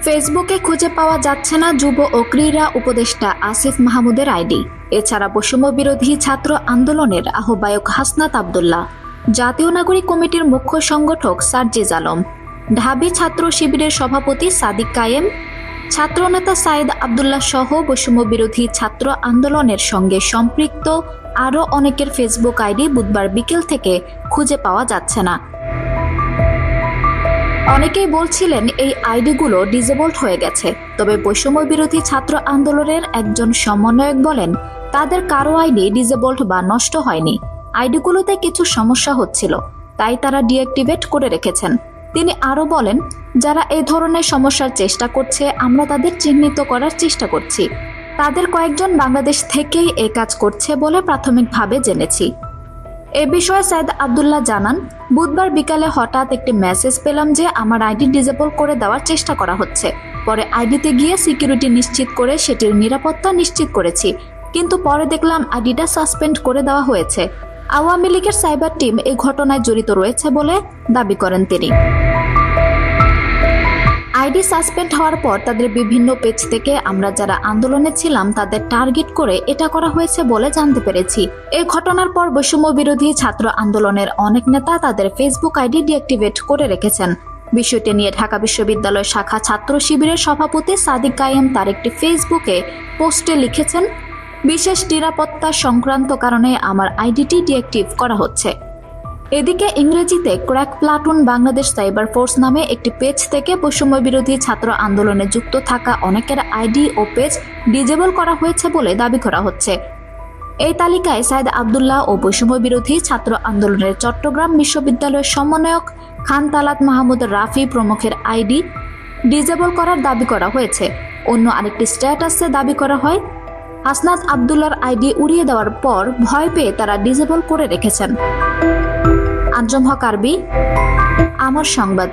ফেসবুকে খুঁজে পাওয়া যাচ্ছে না যুব ও ক্রীড়া উপদেষ্টা আসিফ মাহমুদের আইডি। এছাড়া বৈষম্য বিরোধী ছাত্র আন্দোলনের আহ্বায়ক হাসনাত আব্দুল্লাহ, জাতীয় নাগরিক কমিটির মুখ্য সংগঠক সার্জিজ আলম, ঢাবি ছাত্র শিবিরের সভাপতি সাদিক কায়েম, ছাত্রনেতা সাইদ আব্দুল্লাহ সহ বৈষম্য বিরোধী ছাত্র আন্দোলনের সঙ্গে সম্পৃক্ত আরও অনেকের ফেসবুক আইডি বুধবার বিকেল থেকে খুঁজে পাওয়া যাচ্ছে না। অনেকেই বলছিলেন এই আইডিগুলো ডিসেবলড হয়ে গেছে, তবে বৈষম্য বিরোধী ছাত্র আন্দোলনের একজন সমন্বয়ক বলেন তাদের কারো আইডি ডিসেবলড বা নষ্ট হয়নি, আইডিগুলোতে কিছু সমস্যা হচ্ছিল, তাই তারা ডিঅ্যাক্টিভেট করে রেখেছেন। তিনি আরও বলেন, যারা এই ধরনের সমস্যার চেষ্টা করছে আমরা তাদের চিহ্নিত করার চেষ্টা করছি। তাদের কয়েকজন বাংলাদেশ থেকেই এই কাজ করছে বলে প্রাথমিকভাবে জেনেছি। এ বিষয়ে সাইদ আব্দুল্লাহ জানান, বুধবার বিকালে হঠাৎ একটি মেসেজ পেলাম যে আমার আইডি ডিসেবল করে দেওয়ার চেষ্টা করা হচ্ছে। পরে আইডিতে গিয়ে সিকিউরিটি নিশ্চিত করে সেটির নিরাপত্তা নিশ্চিত করেছি, কিন্তু পরে দেখলাম আইডিটা সাসপেন্ড করে দেওয়া হয়েছে। আওয়ামী লীগের সাইবার টিম এই ঘটনায় জড়িত রয়েছে বলে দাবি করেন তিনি। আইডি সাসপেন্ড হওয়ার পর তাদের বিভিন্ন পেজ থেকে আমরা যারা আন্দোলনে ছিলাম তাদের টার্গেট করে এটা করা হয়েছে বলে জানতে পেরেছি। এই ঘটনার পর বৈষম্য বিরোধী ছাত্র আন্দোলনের অনেক নেতা তাদের ফেসবুক আইডি ডিঅ্যাক্টিভেট করে রেখেছেন। বিষয়টি নিয়ে ঢাকা বিশ্ববিদ্যালয় শাখা ছাত্র শিবিরের সভাপতি সাদিক কায়েম তার একটি ফেসবুকে পোস্টে লিখেছেন, বিশেষ নিরাপত্তা সংক্রান্ত কারণে আমার আইডিটি ডিঅ্যাক্টিভ করা হচ্ছে। এদিকে ইংরেজিতে crack platoon Bangladesh cyber force নামে একটি পেজ থেকে বৈষম্য বিরোধী ছাত্র আন্দোলনে যুক্ত থাকা অনেকের আইডি ও পেজ ডিজেবল করা হয়েছে বলে দাবি করা হচ্ছে। এই তালিকায় সাইদ আব্দুল্লাহ ও বৈষম্য বিরোধী ছাত্র আন্দোলনের চট্টগ্রাম বিশ্ববিদ্যালয়ের সমন্বয়ক খান তালাত মাহমুদ রাফি প্রমুখের আইডি ডিজেবল করার দাবি করা হয়েছে। অন্য আরেকটি স্ট্যাটাসে দাবি করা হয়, হাসনাত আব্দুল্লাহর আইডি উড়িয়ে দেওয়ার পর ভয় পেয়ে তারা ডিজেবল করে রেখেছেন। আঞ্জুম হক আরবি, আমার সংবাদ।